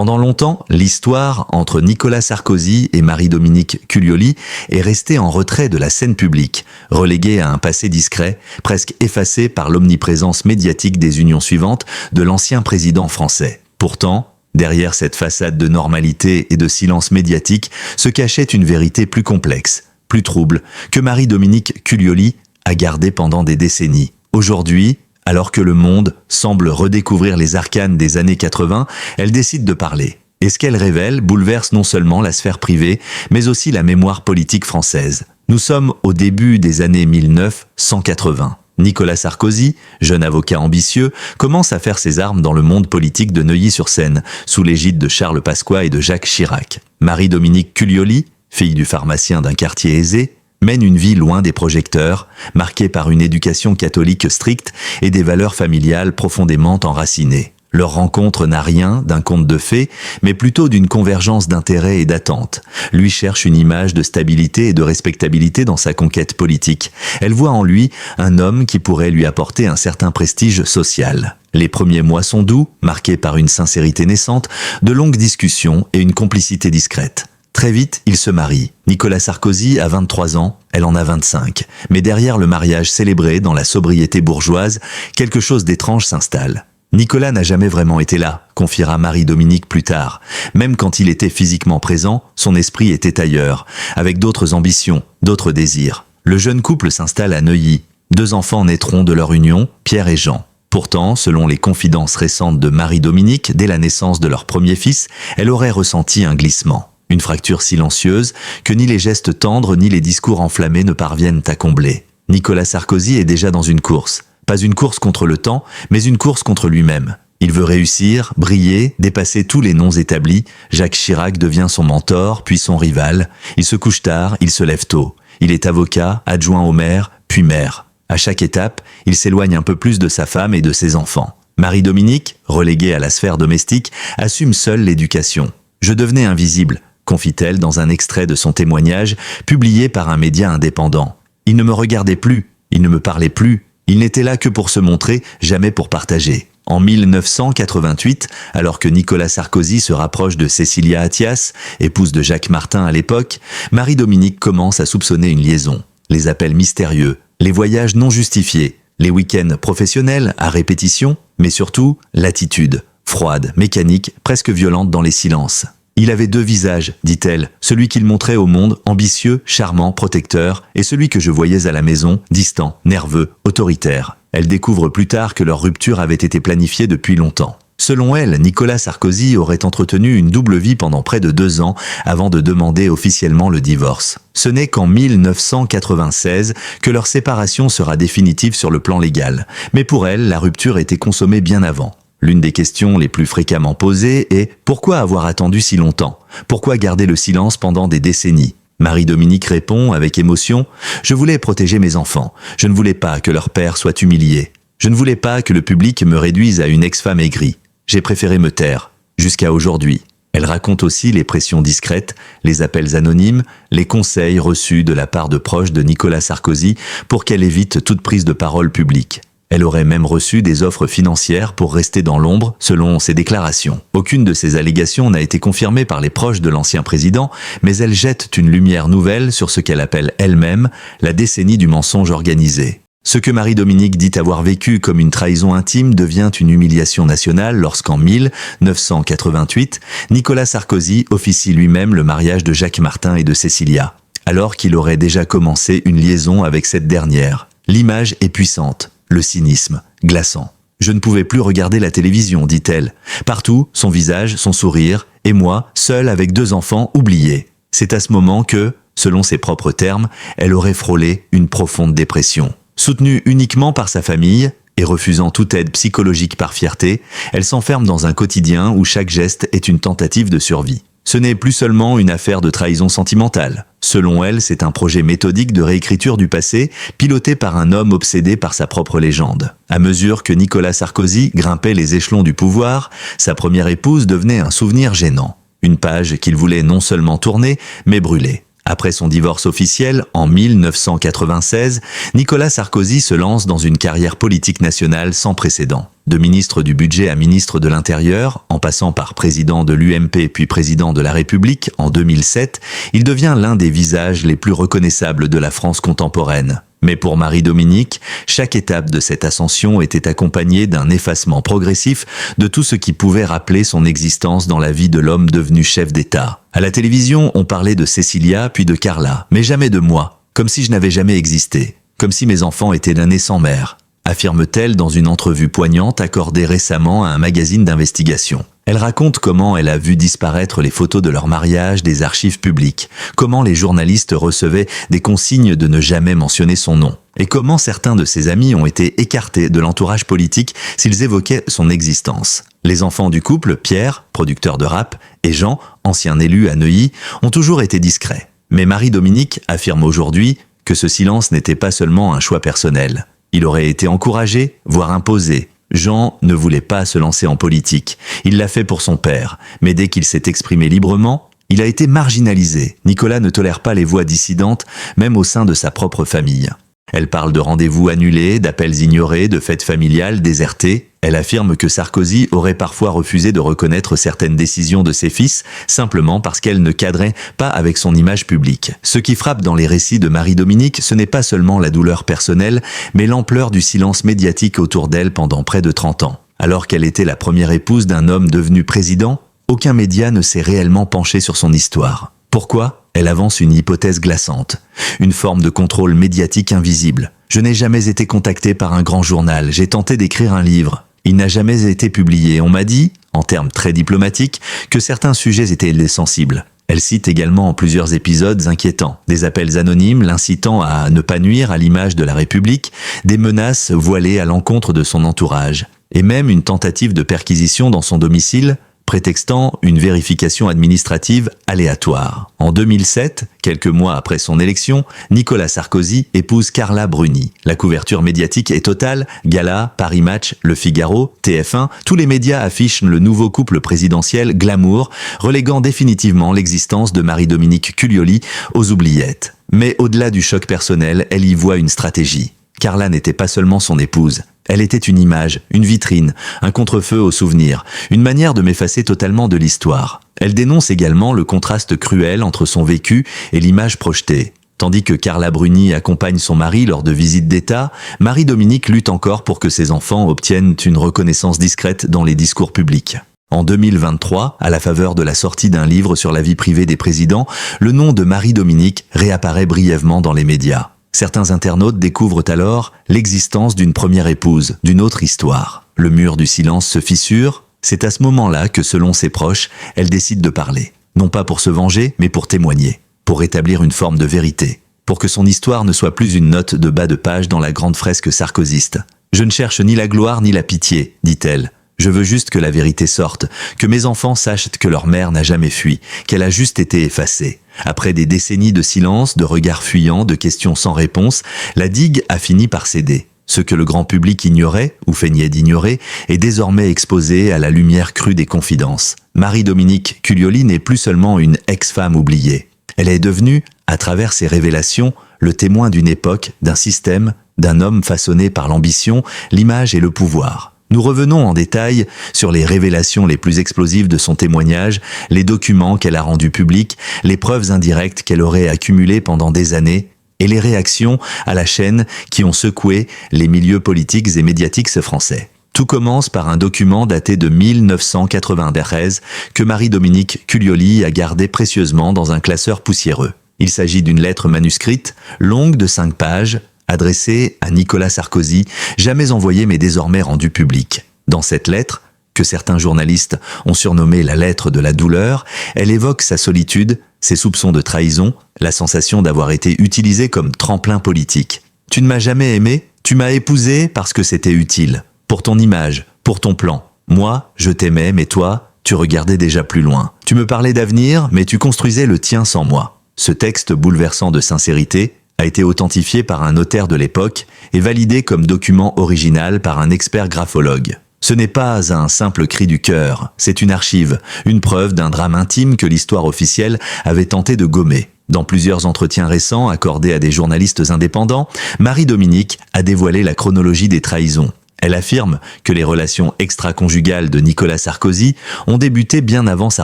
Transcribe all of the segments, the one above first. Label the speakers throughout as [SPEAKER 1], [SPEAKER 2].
[SPEAKER 1] Pendant longtemps, l'histoire entre Nicolas Sarkozy et Marie-Dominique Cuglioli est restée en retrait de la scène publique, reléguée à un passé discret, presque effacé par l'omniprésence médiatique des unions suivantes de l'ancien président français. Pourtant, derrière cette façade de normalité et de silence médiatique se cachait une vérité plus complexe, plus trouble, que Marie-Dominique Cuglioli a gardée pendant des décennies. Aujourd'hui, alors que le monde semble redécouvrir les arcanes des années 80, elle décide de parler. Et ce qu'elle révèle bouleverse non seulement la sphère privée, mais aussi la mémoire politique française. Nous sommes au début des années 1980. Nicolas Sarkozy, jeune avocat ambitieux, commence à faire ses armes dans le monde politique de Neuilly-sur-Seine, sous l'égide de Charles Pasqua et de Jacques Chirac. Marie-Dominique Cuglioli, fille du pharmacien d'un quartier aisé, mène une vie loin des projecteurs, marquée par une éducation catholique stricte et des valeurs familiales profondément enracinées. Leur rencontre n'a rien d'un conte de fées, mais plutôt d'une convergence d'intérêts et d'attentes. Lui cherche une image de stabilité et de respectabilité dans sa conquête politique. Elle voit en lui un homme qui pourrait lui apporter un certain prestige social. Les premiers mois sont doux, marqués par une sincérité naissante, de longues discussions et une complicité discrète. Très vite, ils se marient. Nicolas Sarkozy a 23 ans, elle en a 25. Mais derrière le mariage célébré dans la sobriété bourgeoise, quelque chose d'étrange s'installe. Nicolas n'a jamais vraiment été là, confiera Marie-Dominique plus tard. Même quand il était physiquement présent, son esprit était ailleurs, avec d'autres ambitions, d'autres désirs. Le jeune couple s'installe à Neuilly. 2 enfants naîtront de leur union, Pierre et Jean. Pourtant, selon les confidences récentes de Marie-Dominique, dès la naissance de leur premier fils, elle aurait ressenti un glissement. Une fracture silencieuse que ni les gestes tendres ni les discours enflammés ne parviennent à combler. Nicolas Sarkozy est déjà dans une course. Pas une course contre le temps, mais une course contre lui-même. Il veut réussir, briller, dépasser tous les noms établis. Jacques Chirac devient son mentor, puis son rival. Il se couche tard, il se lève tôt. Il est avocat, adjoint au maire, puis maire. À chaque étape, il s'éloigne un peu plus de sa femme et de ses enfants. Marie-Dominique, reléguée à la sphère domestique, assume seule l'éducation. « Je devenais invisible », confie-t-elle dans un extrait de son témoignage publié par un média indépendant. Il ne me regardait plus, il ne me parlait plus, il n'était là que pour se montrer, jamais pour partager. En 1988, alors que Nicolas Sarkozy se rapproche de Cécilia Attias, épouse de Jacques Martin à l'époque, Marie-Dominique commence à soupçonner une liaison. Les appels mystérieux, les voyages non justifiés, les week-ends professionnels à répétition, mais surtout l'attitude, froide, mécanique, presque violente dans les silences. Il avait 2 visages, dit-elle, celui qu'il montrait au monde, ambitieux, charmant, protecteur, et celui que je voyais à la maison, distant, nerveux, autoritaire. Elle découvre plus tard que leur rupture avait été planifiée depuis longtemps. Selon elle, Nicolas Sarkozy aurait entretenu une double vie pendant près de 2 ans avant de demander officiellement le divorce. Ce n'est qu'en 1996 que leur séparation sera définitive sur le plan légal. Mais pour elle, la rupture était consommée bien avant. L'une des questions les plus fréquemment posées est « Pourquoi avoir attendu si longtemps ? Pourquoi garder le silence pendant des décennies ?» Marie-Dominique répond avec émotion « Je voulais protéger mes enfants. Je ne voulais pas que leur père soit humilié. Je ne voulais pas que le public me réduise à une ex-femme aigrie. J'ai préféré me taire. Jusqu'à aujourd'hui. » Elle raconte aussi les pressions discrètes, les appels anonymes, les conseils reçus de la part de proches de Nicolas Sarkozy pour qu'elle évite toute prise de parole publique. Elle aurait même reçu des offres financières pour rester dans l'ombre, selon ses déclarations. Aucune de ces allégations n'a été confirmée par les proches de l'ancien président, mais elles jettent une lumière nouvelle sur ce qu'elle appelle elle-même la décennie du mensonge organisé. Ce que Marie-Dominique dit avoir vécu comme une trahison intime devient une humiliation nationale lorsqu'en 1988, Nicolas Sarkozy officie lui-même le mariage de Jacques Martin et de Cécilia, alors qu'il aurait déjà commencé une liaison avec cette dernière. L'image est puissante. Le cynisme, glaçant. Je ne pouvais plus regarder la télévision, dit-elle. Partout, son visage, son sourire, et moi, seule avec 2 enfants, oubliés. C'est à ce moment que, selon ses propres termes, elle aurait frôlé une profonde dépression. Soutenue uniquement par sa famille, et refusant toute aide psychologique par fierté, elle s'enferme dans un quotidien où chaque geste est une tentative de survie. Ce n'est plus seulement une affaire de trahison sentimentale. Selon elle, c'est un projet méthodique de réécriture du passé, piloté par un homme obsédé par sa propre légende. À mesure que Nicolas Sarkozy grimpait les échelons du pouvoir, sa première épouse devenait un souvenir gênant. Une page qu'il voulait non seulement tourner, mais brûler. Après son divorce officiel, en 1996, Nicolas Sarkozy se lance dans une carrière politique nationale sans précédent. De ministre du Budget à ministre de l'Intérieur, en passant par président de l'UMP puis président de la République en 2007, il devient l'un des visages les plus reconnaissables de la France contemporaine. Mais pour Marie-Dominique, chaque étape de cette ascension était accompagnée d'un effacement progressif de tout ce qui pouvait rappeler son existence dans la vie de l'homme devenu chef d'État. À la télévision, on parlait de Cécilia puis de Carla, mais jamais de moi, comme si je n'avais jamais existé, comme si mes enfants étaient nés sans mère, affirme-t-elle dans une entrevue poignante accordée récemment à un magazine d'investigation. Elle raconte comment elle a vu disparaître les photos de leur mariage des archives publiques, comment les journalistes recevaient des consignes de ne jamais mentionner son nom, et comment certains de ses amis ont été écartés de l'entourage politique s'ils évoquaient son existence. Les enfants du couple, Pierre, producteur de rap, et Jean, ancien élu à Neuilly, ont toujours été discrets. Mais Marie-Dominique affirme aujourd'hui que ce silence n'était pas seulement un choix personnel. Il aurait été encouragé, voire imposé. Jean ne voulait pas se lancer en politique. Il l'a fait pour son père, mais dès qu'il s'est exprimé librement, il a été marginalisé. Nicolas ne tolère pas les voix dissidentes, même au sein de sa propre famille. Elle parle de rendez-vous annulés, d'appels ignorés, de fêtes familiales désertées. Elle affirme que Sarkozy aurait parfois refusé de reconnaître certaines décisions de ses fils, simplement parce qu'elles ne cadraient pas avec son image publique. Ce qui frappe dans les récits de Marie-Dominique, ce n'est pas seulement la douleur personnelle, mais l'ampleur du silence médiatique autour d'elle pendant près de 30 ans. Alors qu'elle était la première épouse d'un homme devenu président, aucun média ne s'est réellement penché sur son histoire. Pourquoi ? Elle avance une hypothèse glaçante, une forme de contrôle médiatique invisible. Je n'ai jamais été contacté par un grand journal, j'ai tenté d'écrire un livre. Il n'a jamais été publié. On m'a dit, en termes très diplomatiques, que certains sujets étaient sensibles. Elle cite également plusieurs épisodes inquiétants, des appels anonymes l'incitant à ne pas nuire à l'image de la République, des menaces voilées à l'encontre de son entourage, et même une tentative de perquisition dans son domicile, prétextant une vérification administrative aléatoire. En 2007, quelques mois après son élection, Nicolas Sarkozy épouse Carla Bruni. La couverture médiatique est totale, Gala, Paris Match, Le Figaro, TF1, tous les médias affichent le nouveau couple présidentiel glamour, reléguant définitivement l'existence de Marie-Dominique Cuglioli aux oubliettes. Mais au-delà du choc personnel, elle y voit une stratégie. Carla n'était pas seulement son épouse. Elle était une image, une vitrine, un contrefeu aux souvenirs, une manière de m'effacer totalement de l'histoire. Elle dénonce également le contraste cruel entre son vécu et l'image projetée. Tandis que Carla Bruni accompagne son mari lors de visites d'État, Marie-Dominique lutte encore pour que ses enfants obtiennent une reconnaissance discrète dans les discours publics. En 2023, à la faveur de la sortie d'un livre sur la vie privée des présidents, le nom de Marie-Dominique réapparaît brièvement dans les médias. Certains internautes découvrent alors l'existence d'une première épouse, d'une autre histoire. Le mur du silence se fissure, c'est à ce moment-là que, selon ses proches, elle décide de parler. Non pas pour se venger, mais pour témoigner, pour rétablir une forme de vérité, pour que son histoire ne soit plus une note de bas de page dans la grande fresque sarkozyste. « Je ne cherche ni la gloire ni la pitié », dit-elle. Je veux juste que la vérité sorte, que mes enfants sachent que leur mère n'a jamais fui, qu'elle a juste été effacée. Après des décennies de silence, de regards fuyants, de questions sans réponse, la digue a fini par céder. Ce que le grand public ignorait, ou feignait d'ignorer, est désormais exposé à la lumière crue des confidences. Marie-Dominique Cuglioli n'est plus seulement une ex-femme oubliée. Elle est devenue, à travers ses révélations, le témoin d'une époque, d'un système, d'un homme façonné par l'ambition, l'image et le pouvoir. Nous revenons en détail sur les révélations les plus explosives de son témoignage, les documents qu'elle a rendus publics, les preuves indirectes qu'elle aurait accumulées pendant des années, et les réactions à la chaîne qui ont secoué les milieux politiques et médiatiques français. Tout commence par un document daté de 1993 que Marie-Dominique Cuglioli a gardé précieusement dans un classeur poussiéreux. Il s'agit d'une lettre manuscrite, longue de 5 pages, adressée à Nicolas Sarkozy, jamais envoyée mais désormais rendue publique. Dans cette lettre, que certains journalistes ont surnommée la lettre de la douleur, elle évoque sa solitude, ses soupçons de trahison, la sensation d'avoir été utilisée comme tremplin politique. « Tu ne m'as jamais aimé, tu m'as épousé parce que c'était utile, pour ton image, pour ton plan. Moi, je t'aimais, mais toi, tu regardais déjà plus loin. Tu me parlais d'avenir, mais tu construisais le tien sans moi. » Ce texte bouleversant de sincérité a été authentifié par un notaire de l'époque et validé comme document original par un expert graphologue. Ce n'est pas un simple cri du cœur, c'est une archive, une preuve d'un drame intime que l'histoire officielle avait tenté de gommer. Dans plusieurs entretiens récents accordés à des journalistes indépendants, Marie-Dominique a dévoilé la chronologie des trahisons. Elle affirme que les relations extra-conjugales de Nicolas Sarkozy ont débuté bien avant sa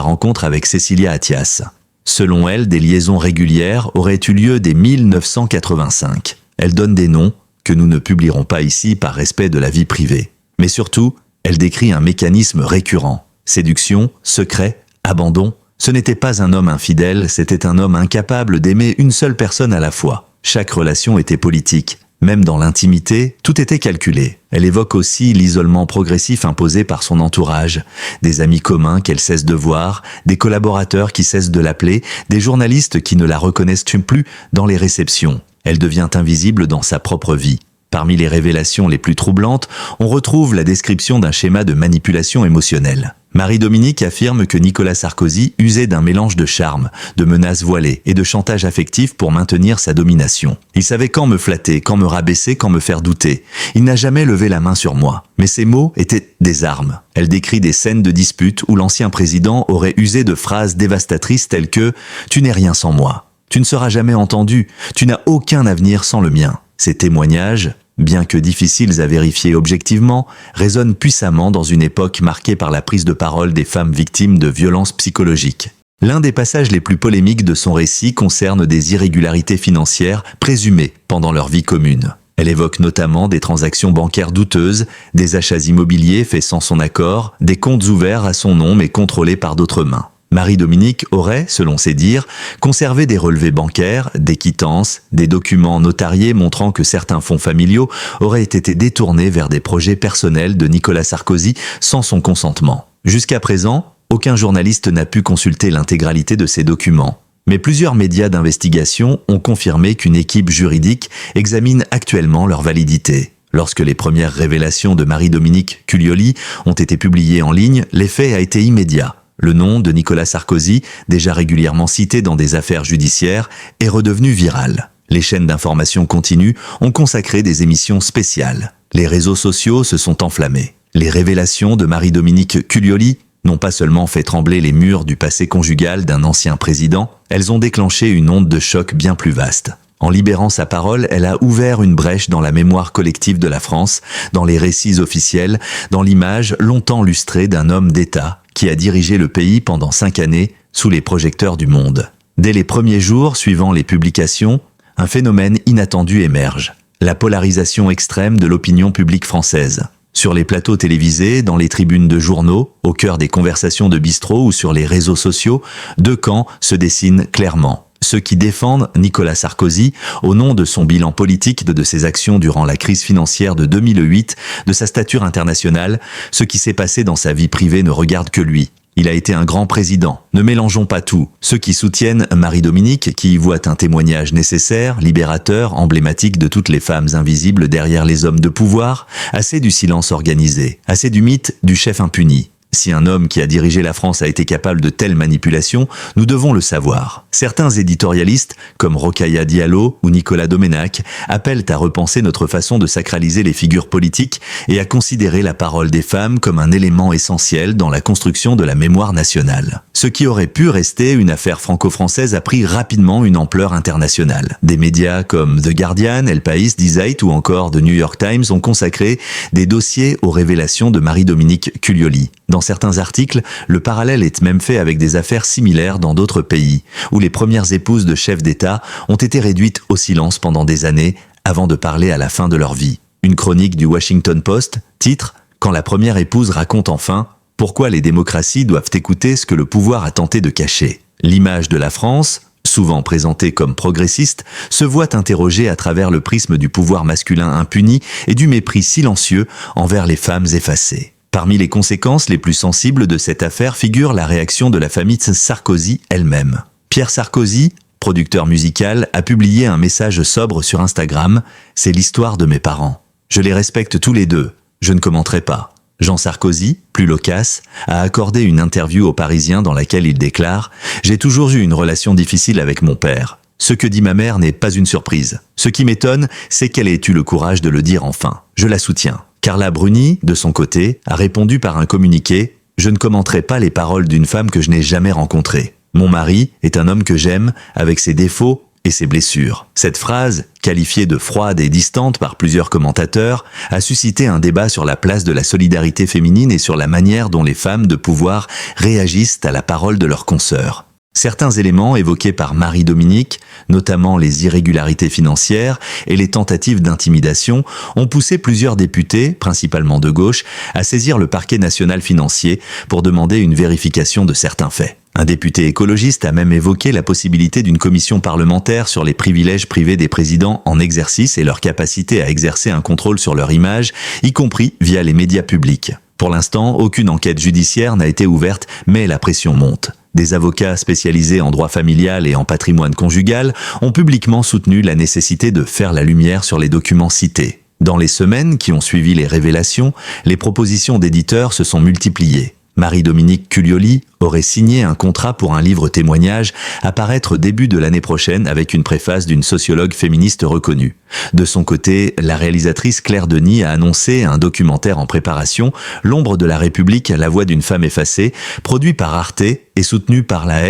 [SPEAKER 1] rencontre avec Cécilia Attias. Selon elle, des liaisons régulières auraient eu lieu dès 1985. Elle donne des noms que nous ne publierons pas ici par respect de la vie privée. Mais surtout, elle décrit un mécanisme récurrent. Séduction, secret, abandon. Ce n'était pas un homme infidèle, c'était un homme incapable d'aimer une seule personne à la fois. Chaque relation était politique. Même dans l'intimité, tout était calculé. Elle évoque aussi l'isolement progressif imposé par son entourage, des amis communs qu'elle cesse de voir, des collaborateurs qui cessent de l'appeler, des journalistes qui ne la reconnaissent plus dans les réceptions. Elle devient invisible dans sa propre vie. Parmi les révélations les plus troublantes, on retrouve la description d'un schéma de manipulation émotionnelle. Marie-Dominique affirme que Nicolas Sarkozy usait d'un mélange de charme, de menaces voilées et de chantage affectif pour maintenir sa domination. Il savait quand me flatter, quand me rabaisser, quand me faire douter. Il n'a jamais levé la main sur moi. Mais ses mots étaient des armes. Elle décrit des scènes de dispute où l'ancien président aurait usé de phrases dévastatrices telles que « Tu n'es rien sans moi »,« Tu ne seras jamais entendu »,« Tu n'as aucun avenir sans le mien ». Ces témoignages, bien que difficiles à vérifier objectivement, résonnent puissamment dans une époque marquée par la prise de parole des femmes victimes de violences psychologiques. L'un des passages les plus polémiques de son récit concerne des irrégularités financières présumées pendant leur vie commune. Elle évoque notamment des transactions bancaires douteuses, des achats immobiliers faits sans son accord, des comptes ouverts à son nom mais contrôlés par d'autres mains. Marie-Dominique aurait, selon ses dires, conservé des relevés bancaires, des quittances, des documents notariés montrant que certains fonds familiaux auraient été détournés vers des projets personnels de Nicolas Sarkozy sans son consentement. Jusqu'à présent, aucun journaliste n'a pu consulter l'intégralité de ces documents. Mais plusieurs médias d'investigation ont confirmé qu'une équipe juridique examine actuellement leur validité. Lorsque les premières révélations de Marie-Dominique Cuglioli ont été publiées en ligne, l'effet a été immédiat. Le nom de Nicolas Sarkozy, déjà régulièrement cité dans des affaires judiciaires, est redevenu viral. Les chaînes d'information continues ont consacré des émissions spéciales. Les réseaux sociaux se sont enflammés. Les révélations de Marie-Dominique Cuglioli n'ont pas seulement fait trembler les murs du passé conjugal d'un ancien président, elles ont déclenché une onde de choc bien plus vaste. En libérant sa parole, elle a ouvert une brèche dans la mémoire collective de la France, dans les récits officiels, dans l'image longtemps lustrée d'un homme d'État qui a dirigé le pays pendant 5 années sous les projecteurs du monde. Dès les premiers jours suivant les publications, un phénomène inattendu émerge, la polarisation extrême de l'opinion publique française. Sur les plateaux télévisés, dans les tribunes de journaux, au cœur des conversations de bistrot ou sur les réseaux sociaux, deux camps se dessinent clairement. Ceux qui défendent Nicolas Sarkozy au nom de son bilan politique, de ses actions durant la crise financière de 2008, de sa stature internationale, ce qui s'est passé dans sa vie privée ne regarde que lui. Il a été un grand président. Ne mélangeons pas tout. Ceux qui soutiennent Marie-Dominique, qui y voient un témoignage nécessaire, libérateur, emblématique de toutes les femmes invisibles derrière les hommes de pouvoir, assez du silence organisé, assez du mythe du chef impuni. Si un homme qui a dirigé la France a été capable de telles manipulations, nous devons le savoir. Certains éditorialistes, comme Rokhaya Diallo ou Nicolas Domenach, appellent à repenser notre façon de sacraliser les figures politiques et à considérer la parole des femmes comme un élément essentiel dans la construction de la mémoire nationale. Ce qui aurait pu rester une affaire franco-française a pris rapidement une ampleur internationale. Des médias comme The Guardian, El País, Die Zeit ou encore The New York Times ont consacré des dossiers aux révélations de Marie-Dominique Cuglioli. Dans certains articles, le parallèle est même fait avec des affaires similaires dans d'autres pays, où les premières épouses de chefs d'État ont été réduites au silence pendant des années avant de parler à la fin de leur vie. Une chronique du Washington Post titre « Quand la première épouse raconte enfin pourquoi les démocraties doivent écouter ce que le pouvoir a tenté de cacher ». L'image de la France, souvent présentée comme progressiste, se voit interrogée à travers le prisme du pouvoir masculin impuni et du mépris silencieux envers les femmes effacées. Parmi les conséquences les plus sensibles de cette affaire figure la réaction de la famille Sarkozy elle-même. Pierre Sarkozy, producteur musical, a publié un message sobre sur Instagram « C'est l'histoire de mes parents. Je les respecte tous les deux. Je ne commenterai pas. » Jean Sarkozy, plus loquace, a accordé une interview aux Parisiens dans laquelle il déclare « J'ai toujours eu une relation difficile avec mon père. Ce que dit ma mère n'est pas une surprise. Ce qui m'étonne, c'est qu'elle ait eu le courage de le dire enfin. Je la soutiens. » Carla Bruni, de son côté, a répondu par un communiqué « Je ne commenterai pas les paroles d'une femme que je n'ai jamais rencontrée. Mon mari est un homme que j'aime, avec ses défauts et ses blessures. Cette phrase, qualifiée de froide et distante par plusieurs commentateurs, a suscité un débat sur la place de la solidarité féminine et sur la manière dont les femmes de pouvoir réagissent à la parole de leurs consoeurs. Certains éléments évoqués par Marie-Dominique, notamment les irrégularités financières et les tentatives d'intimidation, ont poussé plusieurs députés, principalement de gauche, à saisir le parquet national financier pour demander une vérification de certains faits. Un député écologiste a même évoqué la possibilité d'une commission parlementaire sur les privilèges privés des présidents en exercice et leur capacité à exercer un contrôle sur leur image, y compris via les médias publics. Pour l'instant, aucune enquête judiciaire n'a été ouverte, mais la pression monte. Des avocats spécialisés en droit familial et en patrimoine conjugal ont publiquement soutenu la nécessité de faire la lumière sur les documents cités. Dans les semaines qui ont suivi les révélations, les propositions d'éditeurs se sont multipliées. Marie-Dominique Cuglioli aurait signé un contrat pour un livre témoignage à paraître début de l'année prochaine avec une préface d'une sociologue féministe reconnue. De son côté, la réalisatrice Claire Denis a annoncé un documentaire en préparation, L'ombre de la République, la voix d'une femme effacée, produit par Arte et soutenu par la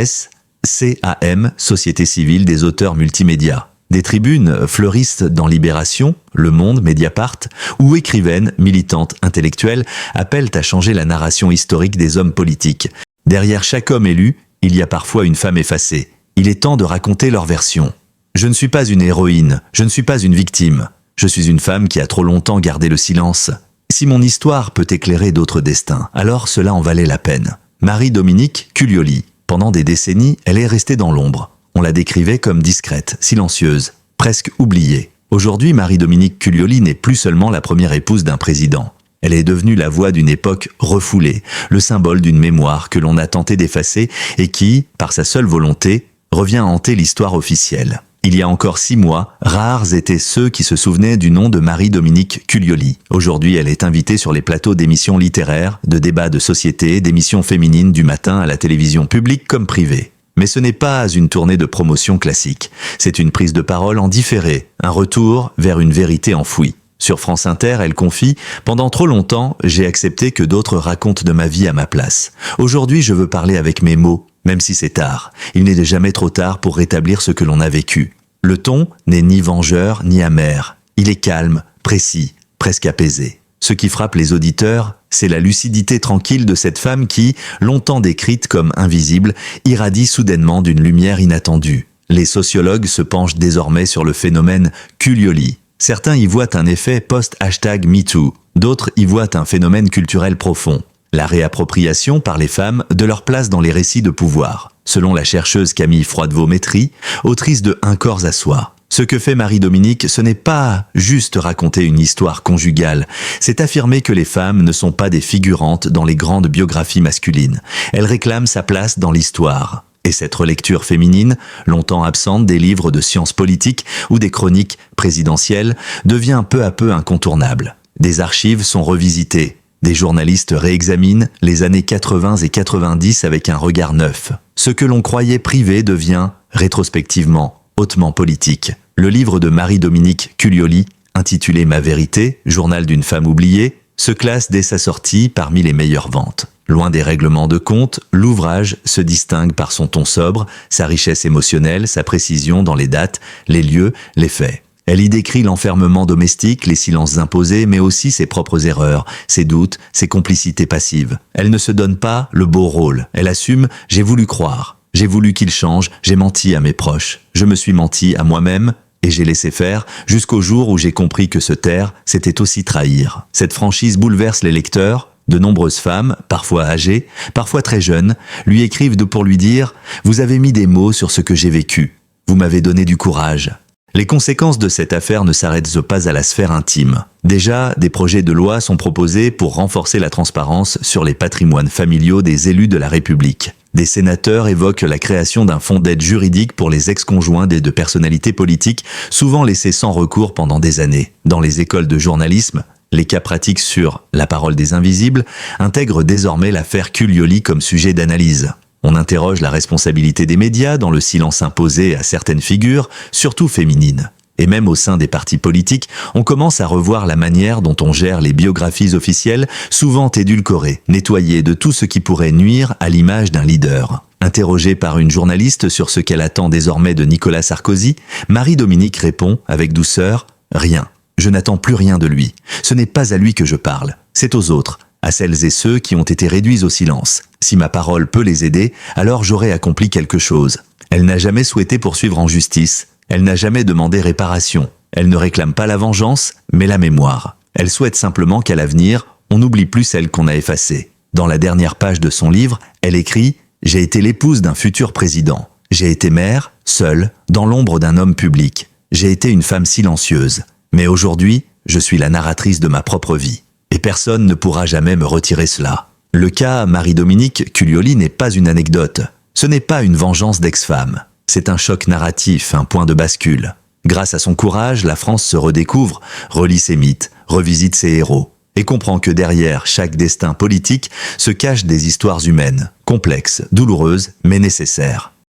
[SPEAKER 1] SCAM, Société civile des auteurs multimédia. Des tribunes fleurissent dans Libération, Le Monde, Mediapart, où écrivaines, militantes, intellectuelles appellent à changer la narration historique des hommes politiques. Derrière chaque homme élu, il y a parfois une femme effacée. Il est temps de raconter leur version. Je ne suis pas une héroïne, je ne suis pas une victime. Je suis une femme qui a trop longtemps gardé le silence. Si mon histoire peut éclairer d'autres destins, alors cela en valait la peine. Marie-Dominique Cuglioli. Pendant des décennies, elle est restée dans l'ombre. On la décrivait comme discrète, silencieuse, presque oubliée. Aujourd'hui, Marie-Dominique Cuglioli n'est plus seulement la première épouse d'un président. Elle est devenue la voix d'une époque refoulée, le symbole d'une mémoire que l'on a tenté d'effacer et qui, par sa seule volonté, revient hanter l'histoire officielle. Il y a encore 6 mois, rares étaient ceux qui se souvenaient du nom de Marie-Dominique Cuglioli. Aujourd'hui, elle est invitée sur les plateaux d'émissions littéraires, de débats de société, d'émissions féminines du matin à la télévision publique comme privée. Mais ce n'est pas une tournée de promotion classique. C'est une prise de parole en différé, un retour vers une vérité enfouie. Sur France Inter, elle confie « Pendant trop longtemps, j'ai accepté que d'autres racontent de ma vie à ma place. Aujourd'hui, je veux parler avec mes mots, même si c'est tard. Il n'est jamais trop tard pour rétablir ce que l'on a vécu. » Le ton n'est ni vengeur ni amer. Il est calme, précis, presque apaisé. Ce qui frappe les auditeurs, c'est la lucidité tranquille de cette femme qui, longtemps décrite comme invisible, irradie soudainement d'une lumière inattendue. Les sociologues se penchent désormais sur le phénomène Cuglioli. Certains y voient un effet post-#MeToo, d'autres y voient un phénomène culturel profond. La réappropriation par les femmes de leur place dans les récits de pouvoir. Selon la chercheuse Camille Froidevaux-Métry, autrice de Un corps à soi. Ce que fait Marie-Dominique, ce n'est pas juste raconter une histoire conjugale, c'est affirmer que les femmes ne sont pas des figurantes dans les grandes biographies masculines. Elles réclament sa place dans l'histoire. Et cette relecture féminine, longtemps absente des livres de sciences politiques ou des chroniques présidentielles, devient peu à peu incontournable. Des archives sont revisitées. Des journalistes réexaminent les années 80 et 90 avec un regard neuf. Ce que l'on croyait privé devient, rétrospectivement, hautement politique. Le livre de Marie-Dominique Cuglioli, intitulé Ma vérité, journal d'une femme oubliée, se classe dès sa sortie parmi les meilleures ventes. Loin des règlements de compte, l'ouvrage se distingue par son ton sobre, sa richesse émotionnelle, sa précision dans les dates, les lieux, les faits. Elle y décrit l'enfermement domestique, les silences imposés, mais aussi ses propres erreurs, ses doutes, ses complicités passives. Elle ne se donne pas le beau rôle. Elle assume « j'ai voulu croire ». J'ai voulu qu'il change, j'ai menti à mes proches. Je me suis menti à moi-même et j'ai laissé faire jusqu'au jour où j'ai compris que se taire, c'était aussi trahir. Cette franchise bouleverse les lecteurs. De nombreuses femmes, parfois âgées, parfois très jeunes, lui écrivent pour lui dire « Vous avez mis des mots sur ce que j'ai vécu. Vous m'avez donné du courage. » Les conséquences de cette affaire ne s'arrêtent pas à la sphère intime. Déjà, des projets de loi sont proposés pour renforcer la transparence sur les patrimoines familiaux des élus de la République. Des sénateurs évoquent la création d'un fonds d'aide juridique pour les ex-conjoints des 2 personnalités politiques, souvent laissés sans recours pendant des années. Dans les écoles de journalisme, les cas pratiques sur La parole des invisibles intègrent désormais l'affaire Cuglioli comme sujet d'analyse. On interroge la responsabilité des médias dans le silence imposé à certaines figures, surtout féminines. Et même au sein des partis politiques, on commence à revoir la manière dont on gère les biographies officielles, souvent édulcorées, nettoyées de tout ce qui pourrait nuire à l'image d'un leader. Interrogée par une journaliste sur ce qu'elle attend désormais de Nicolas Sarkozy, Marie-Dominique répond avec douceur « Rien. Je n'attends plus rien de lui. Ce n'est pas à lui que je parle. C'est aux autres, à celles et ceux qui ont été réduits au silence. Si ma parole peut les aider, alors j'aurai accompli quelque chose. » Elle n'a jamais souhaité poursuivre en justice. Elle n'a jamais demandé réparation. Elle ne réclame pas la vengeance, mais la mémoire. Elle souhaite simplement qu'à l'avenir, on n'oublie plus celle qu'on a effacée. Dans la dernière page de son livre, elle écrit « J'ai été l'épouse d'un futur président. J'ai été mère, seule, dans l'ombre d'un homme public. J'ai été une femme silencieuse. Mais aujourd'hui, je suis la narratrice de ma propre vie. Et personne ne pourra jamais me retirer cela. » Le cas Marie-Dominique Cuglioli n'est pas une anecdote. Ce n'est pas une vengeance d'ex-femme. C'est un choc narratif, un point de bascule. Grâce à son courage, la France se redécouvre, relit ses mythes, revisite ses héros, et comprend que derrière chaque destin politique se cachent des histoires humaines, complexes, douloureuses, mais nécessaires.